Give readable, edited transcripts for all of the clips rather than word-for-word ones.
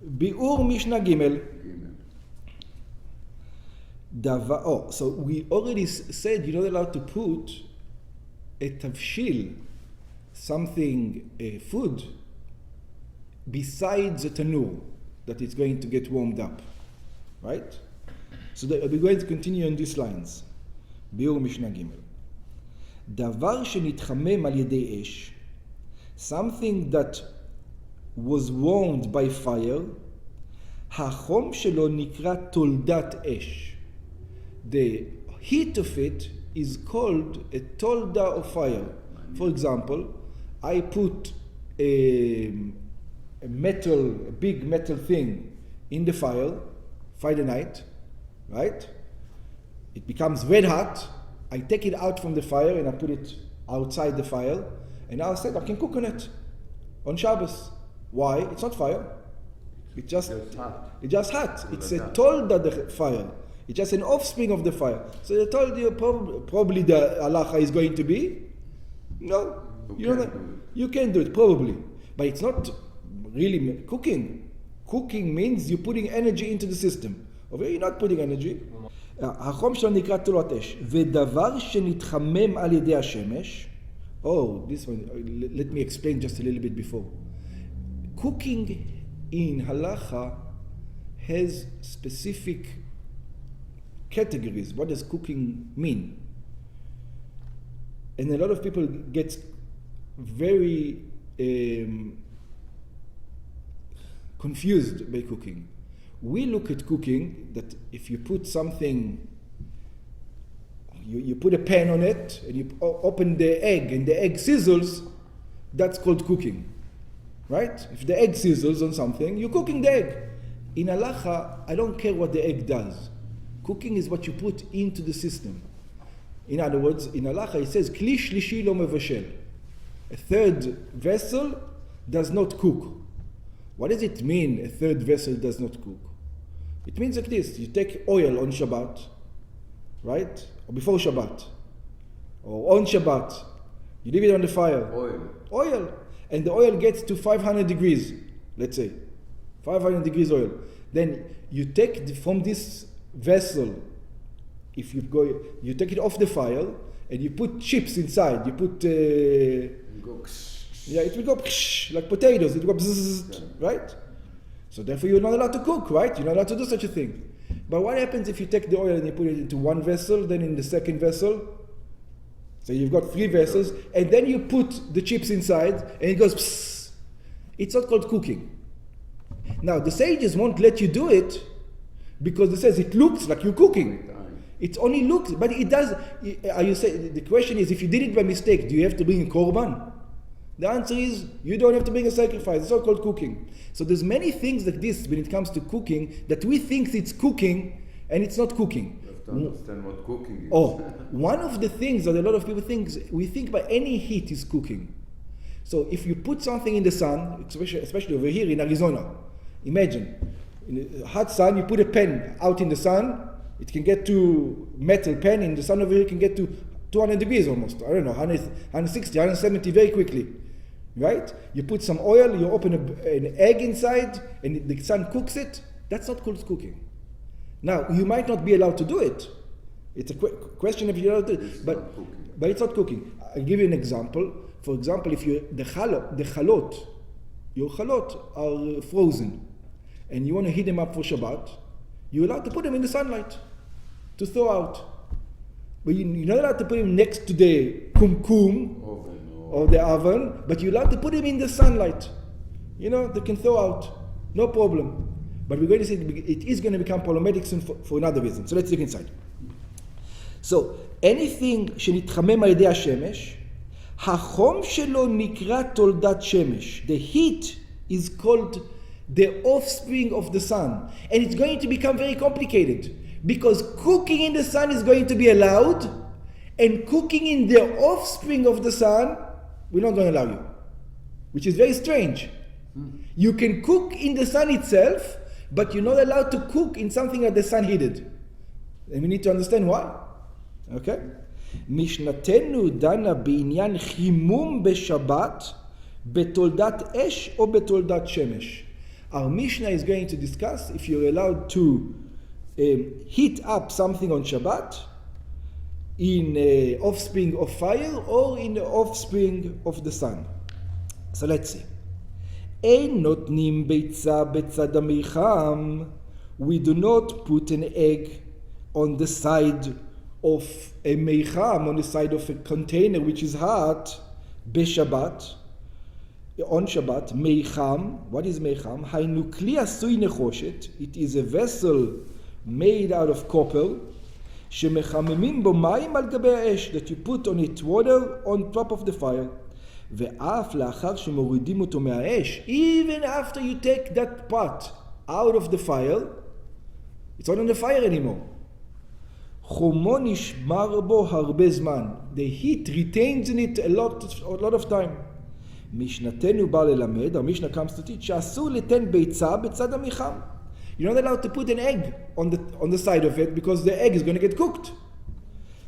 Bi'ur Mishnah Gimel. So we already said you're not allowed to put a tavshil, something, food, besides a tanur, that it's going to get warmed up. Right? So we're going to continue on these lines. Bi'ur Mishnah Gimel. Davar shenitchamem al yedei esh, something that was warmed by fire, hachom shelo nikra toldat esh. The heat of it is called a tolda of fire. For example, I put a big metal thing in the fire Friday night, right? It becomes red hot. I take it out from the fire and I put it outside the fire, and now I said I can cook on it on Shabbos. Why? It's not fire. It's just hot. It's just hot. It's a tolda the fire. It's just an offspring of the fire. So they told you probably the halacha is going to be no. You can do it probably, but it's not really cooking. Cooking means you're putting energy into the system. Over here, you're not putting energy. החום שלו נקרא תולת אש, ודבר שנתחמם על ידי השמש. Oh, this one, let me explain just a little bit before. Cooking in halacha has specific categories. What does cooking mean? And a lot of people get very confused by cooking. We look at cooking that if you put something, you put a pan on it and you open the egg and the egg sizzles, that's called cooking, right? If the egg sizzles on something, you're cooking the egg. In halacha, I don't care what the egg does. Cooking is what you put into the system. In other words, in halacha it says, Kli shlishi lo mevashel. A third vessel does not cook. What does it mean, a third vessel does not cook? It means like this: you take oil on Shabbat, right? Or before Shabbat, or on Shabbat, you leave it on the fire. Oil. And the oil gets to 500 degrees, let's say. 500 degrees oil. Then you take from this vessel, you take it off the fire, and you put chips inside. You put... it will go like potatoes. It will go bzzz, right? So therefore you're not allowed to cook, right? You're not allowed to do such a thing. But what happens if you take the oil and you put it into one vessel, then in the second vessel? So you've got 3 vessels, and then you put the chips inside, and it goes psst. It's not called cooking. Now the sages won't let you do it because it says it looks like you're cooking. It only looks, but it does. The question is, if you did it by mistake, do you have to bring a korban? The answer is, you don't have to bring a sacrifice. It's all called cooking. So there's many things like this when it comes to cooking that we think it's cooking and it's not cooking. You have to understand what cooking is. One of the things that a lot of people think, we think by any heat is cooking. So if you put something in the sun, especially over here in Arizona, imagine, in the hot sun, you put a pen out in the sun, it can get to metal pen in the sun over here can get to 200 degrees almost. I don't know, 160, 170 very quickly. Right? You put some oil, you open an egg inside, and the sun cooks it. That's not called cooking. Now, you might not be allowed to do it. It's a question if you're allowed to do it. But it's not cooking. I'll give you an example. For example, if the chalot, your chalot are frozen, and you want to heat them up for Shabbat, you're allowed to put them in the sunlight to thaw out. But you're not allowed to put them next to the kumkum or the oven, but you're allowed to put them in the sunlight. They can thaw out. No problem. But we're going to say it is going to become problematic soon for another reason. So let's look inside. So, anything שנתחמם על ידי השמש, החום שלו נקרא תולדת שמש. The heat is called the offspring of the sun. And it's going to become very complicated. Because cooking in the sun is going to be allowed, and cooking in the offspring of the sun, we're not going to allow you. Which is very strange. You can cook in the sun itself, but you're not allowed to cook in something that the sun heated. And we need to understand why. Okay? משנתנו דנה בעניין חימום בשבת בתולדת אש או בתולדת שמש. Our Mishnah is going to discuss if you're allowed to heat up something on Shabbat in offspring of fire or in the offspring of the sun. So let's see. Ein notnim beitza betzad hamicham. We do not put an egg on the side of a meicham, on the side of a container which is hot, beshabbat, on Shabbat. Meicham, what is meicham? Hainu kli asui nechoshet. It is a vessel made out of copper, shemechamemim bo mayim al gabe ha'esh, that you put on it water on top of the fire. Ve'af la'achar shemoridim oto me'ha'esh. Even after you take that pot out of the fire, it's not on the fire anymore. Chumo nishmar bo harbe zman. The heat retains in it a lot of time. Mishnatenu ba lelamed. Our Mishnah comes to teach שאסור ליתן ביצה בצד המיחם. You're not allowed to put an egg on the side of it because the egg is going to get cooked.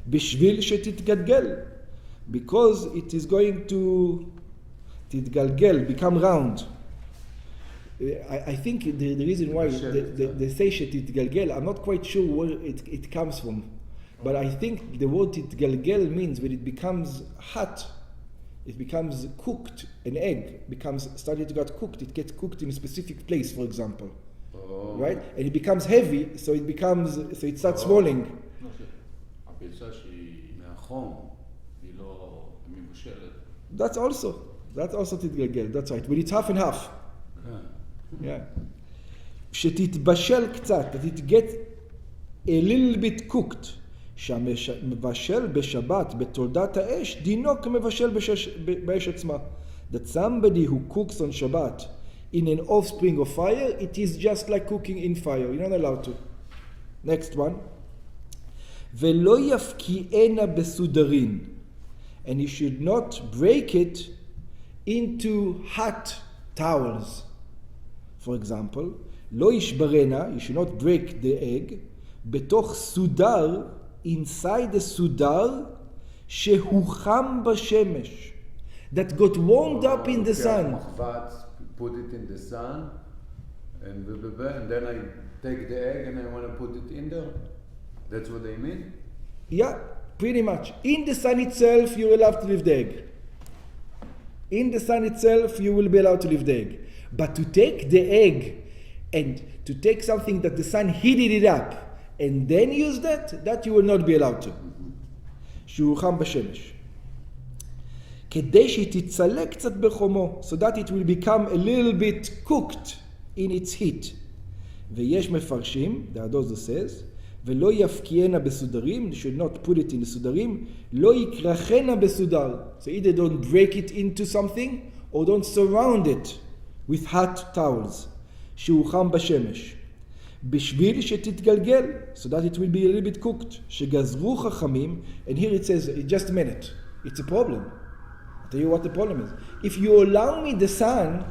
בשביל שתתגלגל. Because it is going to תתגלגל, become round. I think the reason why they say שתתגלגל, I'm not quite sure where it comes from. But I think the word תתגלגל means when it becomes hot, it becomes cooked, an egg started to get cooked, it gets cooked in a specific place, for example. Oh. Right? And it becomes heavy, so it starts swelling. That's also תתגלגל, that's right. When it's half and half. Yeah. שתתבשל קצת, that it gets a little bit cooked. שהמבשל בשבת בתולדת האש דינו כמבשל באש עצמה. That somebody who cooks on Shabbat in an offspring of fire, it is just like cooking in fire. You're not allowed to. Next one. ולא יפקיענה בסודרים. And you should not break it into hot towels. For example, לא ישברנה, you should not break the egg, בתוך סודר, inside the sudar, שהוחם בשמש, that got warmed up in the sun. Put it in the sun, and then I take the egg and I want to put it in there. That's what they mean? Yeah, pretty much. In the sun itself, you're allowed to leave the egg. In the sun itself, you will be allowed to leave the egg. But to take the egg and to take something that the sun heated it up and then use that you will not be allowed to. שהוחם בשמש. כדי שתצלק קצת בחומו, so that it will become a little bit cooked in its heat. ויש מפרשים, the Adozo says, ולא יפקיענה בסודרים, you should not put it in the סודרים, לא יקרחנה בסודר. So either don't break it into something, or don't surround it with hot towels. שהוחם בשמש. בשביל שתתגלגל, so that it will be a little bit cooked. שגזרו חכמים, and here it says, just a minute, it's a problem. I'll tell you what the problem is. If you allow me the sun,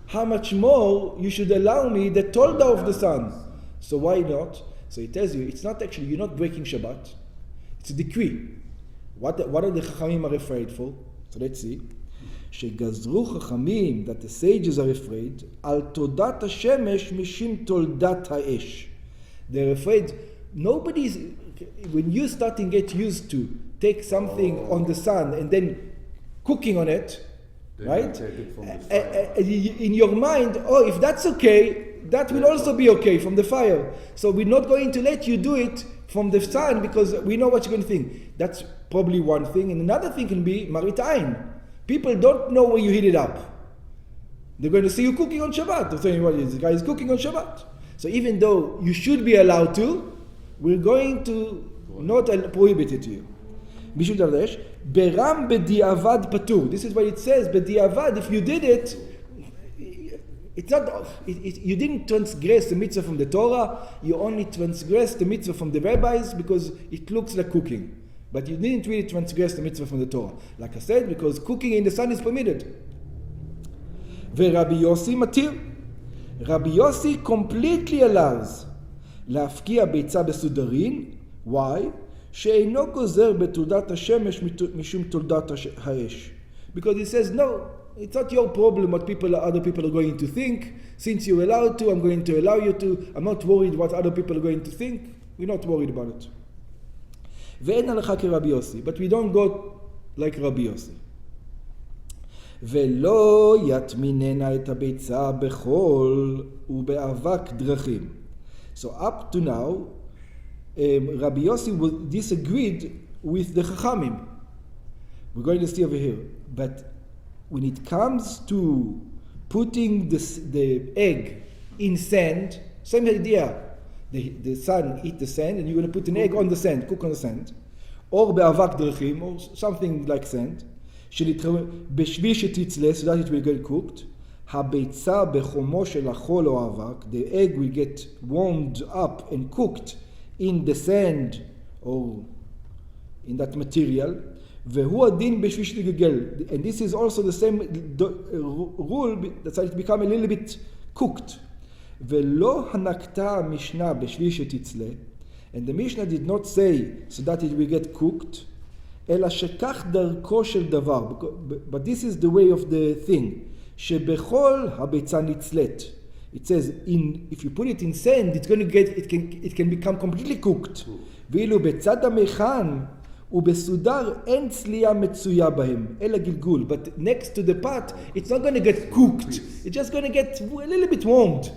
how much more you should allow me the tolda of the sun? So why not? So it tells you, it's not actually, you're not breaking Shabbat. It's a decree. What are the Chachamim are afraid for? So let's see. שגזרו חכמים, that the sages are afraid, על תולדת השמש משום תולדת האש. They're afraid, when you starting get used to take something on the sun and then cooking on it, right? In your mind, if that's okay, that will also be okay from the fire. So we're not going to let you do it from the sun because we know what you're going to think. That's probably one thing. And another thing can be marit ayin. People don't know where you heat it up. They're going to see you cooking on Shabbat. They're saying, this guy is cooking on Shabbat. So even though you should be allowed to, we're going to not prohibit it to you. Beram b'di'avad patur. This is what it says. B'di'avad, if you did it, it's not. You didn't transgress the mitzvah from the Torah. You only transgressed the mitzvah from the rabbis because it looks like cooking. But you didn't really transgress the mitzvah from the Torah. Like I said, because cooking in the sun is permitted. ורבי יוסי מתיר. Rabbi Yossi completely allows להפקיע ביצה בסודרין. Why? שאינו גוזר בתולדת השמש משום תולדת האש. Because he says, no, it's not your problem what other people are going to think. Since you're allowed to, I'm going to allow you to. I'm not worried what other people are going to think. We're not worried about it. ואין הלכה כרבי יוסי, but we don't go like רבי יוסי. ולא יטמיננה את הביצה בחול ובאבק דרכים. So up to now, Rabbi Yossi disagreed with the Chachamim. We're going to see over here. But when it comes to putting the egg in sand, same idea. The son eat the sand, and you're going to put an egg on the sand, cook on the sand. Or be'avak drachim, or something like sand. בשביל שתצלה, so that it will get cooked. הביצה בחומו של החול או האבק, the egg will get warmed up and cooked in the sand or in that material. והוא הדין בשביל שתגגל. And this is also the same rule that it become a little bit cooked. ולא הנקטה המשנה בשביל שתצלה, and the Mishnah did not say so that it will get cooked, אלא שכך דרכו של דבר, but this is the way of the thing, שבכל הביצה נצלת. It says, if you put it in sand, it can become completely cooked. ואילו בצד המכן ובסודר אין צלייה מצויה בהם, אלא גלגול. But next to the pot, it's not going to get cooked. It's just going to get a little bit warmed.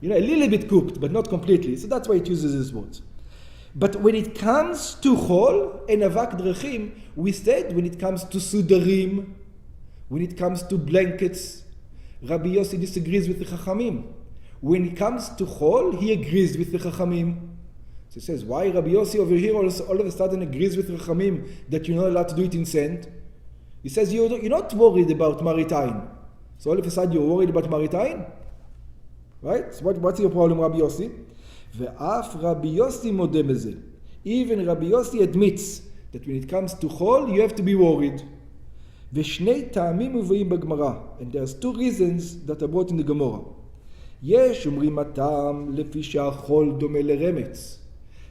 A little bit cooked, but not completely. So that's why it uses this word. But when it comes to chol and avak drachim, we said when it comes to sudarim, when it comes to blankets, Rabbi Yossi disagrees with the Chachamim. When it comes to chol, he agrees with the Chachamim. So he says, why Rabbi Yossi over here all of a sudden agrees with the Chachamim that you're not allowed to do it in sand? He says, you're not worried about maritain. So all of a sudden you're worried about maritain? Right? So what's your problem, Rabbi Yossi? ואף רבי יוסי מודה בזה. Even Rabbi Yossi admits that when it comes to chol, you have to be worried. ושני טעמים מובאים בגמרא. And there's two reasons that are brought in the Gemara. יש אומרים הטעם לפי שהחול דומה לרמץ.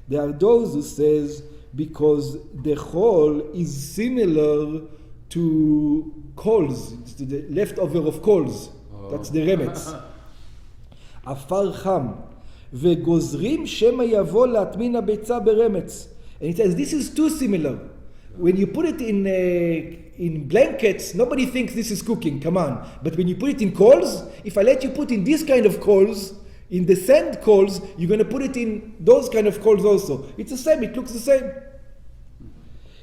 There are those who says because the chol is similar to coals, it's the leftover of coals. That's the remץ. עפר חם. וגוזרים שמא יבוא להטמין הביצה ברמץ. And it says this is too similar. When you put it in blankets, nobody thinks this is cooking, come on. But when you put it in coals, if I let you put in this kind of coals, in the sand coals, you're going to put it in those kind of coals also. It's the same, it looks the same.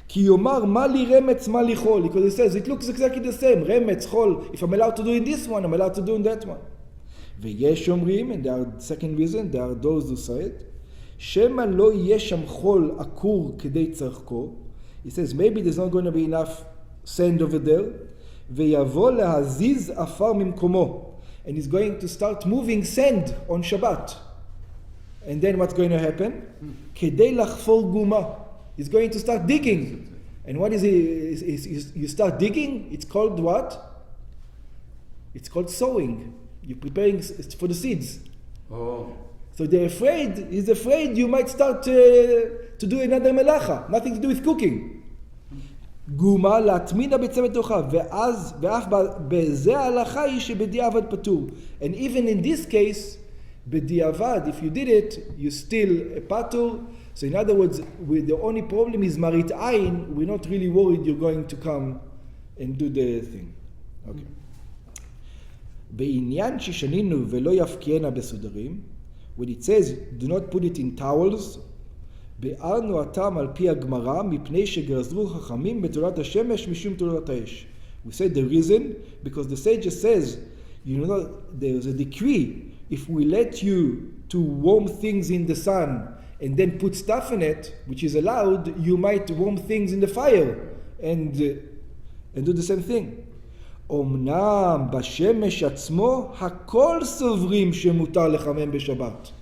כי יאמר מה לי רמץ, מה לי חול. Because it says it looks exactly the same. רמץ, חול. If I'm allowed to do in this one, I'm allowed to do in that one. ויש אומרים, and there are second reason, there are those who say it, שמא לא יהיה שם חול עקור כדי צרכו. He says maybe there's not going to be enough sand over there, ויבוא להזיז עפר ממקומו. And he's going to start moving sand on Shabbat. And then what's going to happen? כדי לחפור גומה. He's going to start digging. And what is he? You start digging, it's called what? It's called sowing. You're preparing for the seeds. Oh. So he's afraid you might start to do another melacha, nothing to do with cooking. גומה להטמין הביצה בתוכה, ואף בזה ההלכה היא שבדיעבד פטור. And even in this case, בדיעבד, if you did it, you still a patur. So in other words, the only problem is marit ayin. We're not really worried you're going to come and do the thing. Okay. בעניין ששנינו ולא יפקיענה בסודרים, when it says do not put it in towels, ביארנו הטעם על פי הגמרא מפני שגזרו חכמים בתורת השמש משום תורת האש. We said the reason because the sages says, there's a decree, if we let you to warm things in the sun and then put stuff in it, which is allowed, you might warm things in the fire and do the same thing. אמנם בשמש עצמו הכל סוברים שמותר לחמם בשבת.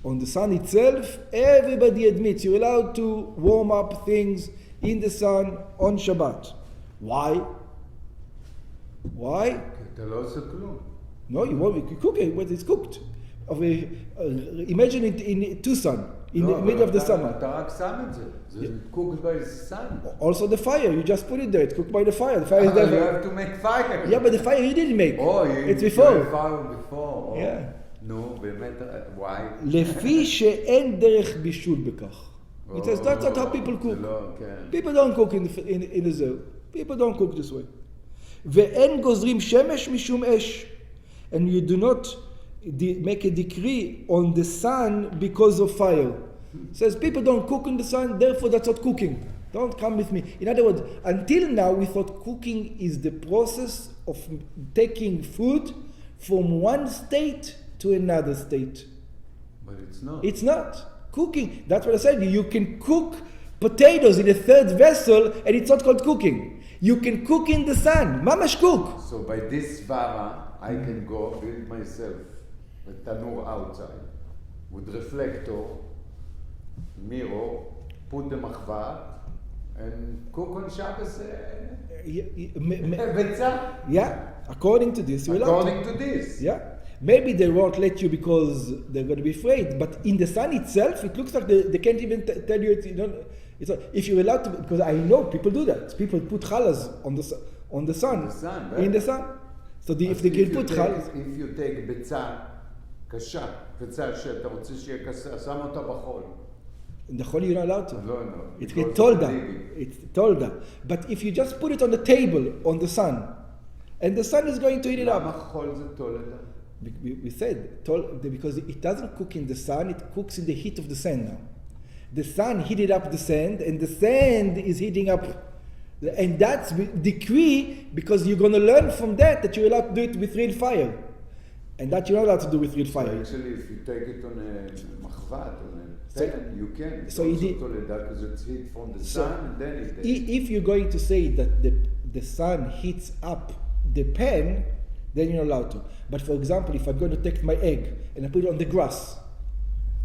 On the sun itself, everybody admits you're allowed to warm up things in the sun on Shabbat. Why? Why? אתה לא עושה כלום. No, you cook it when it's cooked. Imagine it in Tucson, in the middle of the summer. אתה רק שם את זה. זה cooked by the sun. Also the fire, you just put it there. It's cooked by the fire. The fire is there. You have to make fire. Yeah, but the fire you didn't make. It's you before. have fire before. Yeah. נו, באמת, why? לפי שאין דרך בישול בכך. It says that's not how people cook. People don't cook in the zoo. People don't cook this way. ואין גוזרים שמש משום אש. And you do not make a decree on the sun because of fire. It says people don't cook in the sun, therefore that's not cooking. Don't come with me. In other words, until now we thought cooking is the process of taking food from one state to another state. But it's not. It's not. Cooking, that's what I said. You can cook potatoes in a third vessel and it's not called cooking. You can cook in the sun. Mamash cook. So by this vara, I can go build myself a tanur outside with reflector, mirror, put the machvat, and cook on Shabbos. Yeah, according to this. According to this. Yeah. Maybe they won't let you because they're going to be afraid, but in the sun itself, it looks like they can't even tell you. It's not, if you're allowed to, because I know people do that. People put challahs on the sun. Right? In the sun. So if they can put challahs. If you take ביצה קשה, ביצה שאתה רוצה שיהיה קשה, שם אותה בחול. In the Chol you're not allowed to. No. It's tolda. It's tolda. But if you just put it on the table, on the sun, and the sun is going to heat it up. למה חול זה תולדה? We said, because it doesn't cook in the sun, it cooks in the heat of the sand now. The sun heated up the sand, and the sand is heating up. And that's decree, because you're going to learn from that you're allowed to do it with real fire. And that you're not allowed to do with real fire. Actually, if you take it on a machvat, on a pan, you can. So it's also toleda, because it's heat from the sun, and then it if you're going to say that the sun heats up the pan, then you're not allowed to. But for example, if I'm going to take my egg and I put it on the grass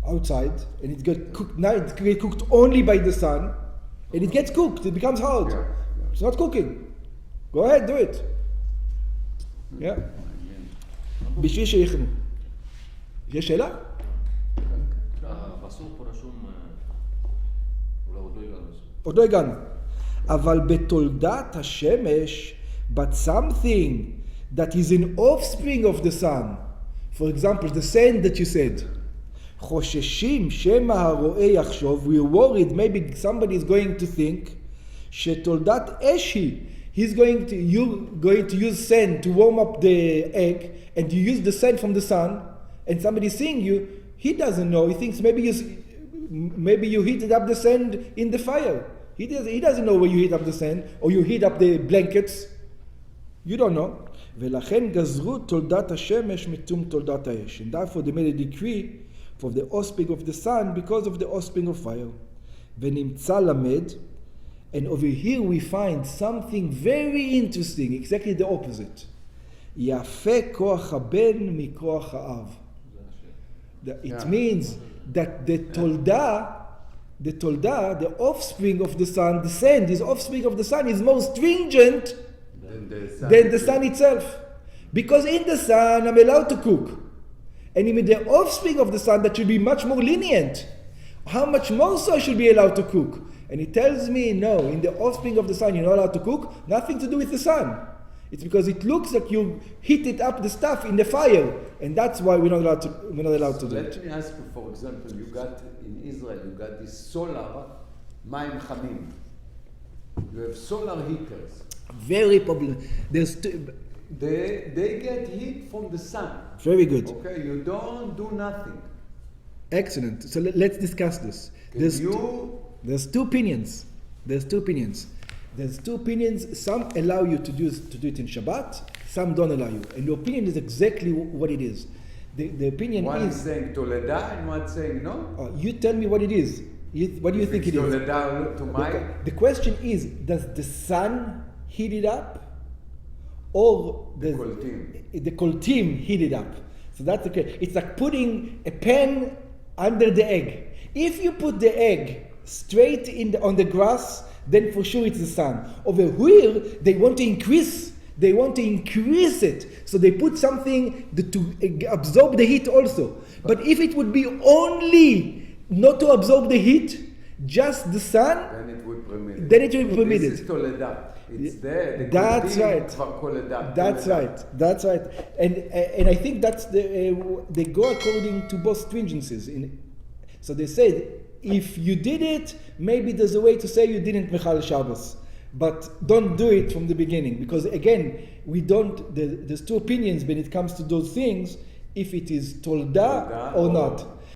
outside, and it gets cooked, now it gets cooked only by the sun, and it gets cooked, it becomes hard. Yeah. It's not cooking. Go ahead, do it. Yeah. בשביל שיחנו. יש שאלה? בסוף פה רשום, אולי עוד לא הגענו. אבל בתולדת השמש, but something that is an offspring of the sun. For example, the sand that you said. חוששים שמא הרואה יחשוב, we're worried, maybe somebody is going to think, שתולדת אש היא. You're going to use sand to warm up the egg, and you use the sand from the sun, and somebody's seeing you, he doesn't know, he thinks maybe you heated up the sand in the fire. He doesn't know where you heat up the sand, or you heat up the blankets. You don't know. ולכן גזרו תולדת השמש מתום תולדת האש. And therefore they made a decree for the offspring of the sun because of the offspring of fire. ונמצא למד, and over here we find something very interesting, exactly the opposite. יפה כוח הבן מכוח האב. It means that the tolda, the offspring of the sun, the sand, this offspring of the sun is more stringent than the sun itself. Because in the sun I'm allowed to cook. And in the offspring of the sun that should be much more lenient. How much more so I should be allowed to cook? And he tells me, no, in the offspring of the sun you're not allowed to cook, nothing to do with the sun. It's because it looks like you heated up the stuff in the fire, and that's why we're not allowed to do it. Let me ask you, for example, in Israel, you got this solar מים חמים. You have solar heaters. Very popular. They get heat from the sun. Very good. Okay, you don't do nothing. Excellent. So let's discuss this. There's two opinions. Some allow you to do it in Shabbat, some don't allow you. And the opinion is exactly what it is. The opinion one is... is saying Toleda and one saying no? You tell me what it is. What do you think it is? Toleda to my... The question is, does the sun heat it up? Or the koltim heat it up? So that's okay. It's like putting a pan under the egg. If you put the egg straight on the grass, then for sure it's the sun. Over here, they want to increase They want to increase it. So they put something to absorb the heat also. But if it would be only not to absorb the heat, just the sun, then it would permit it. Then it will be permitted. This is Toledat. It's there. That's right. That's Toledat. right. That's right. And I think that's they go according to both stringencies. So they said, if you did it, maybe there's a way to say you didn't Mechal Shabbos. But don't do it from the beginning. Because again, there's two opinions when it comes to those things, if it is Tolda or not.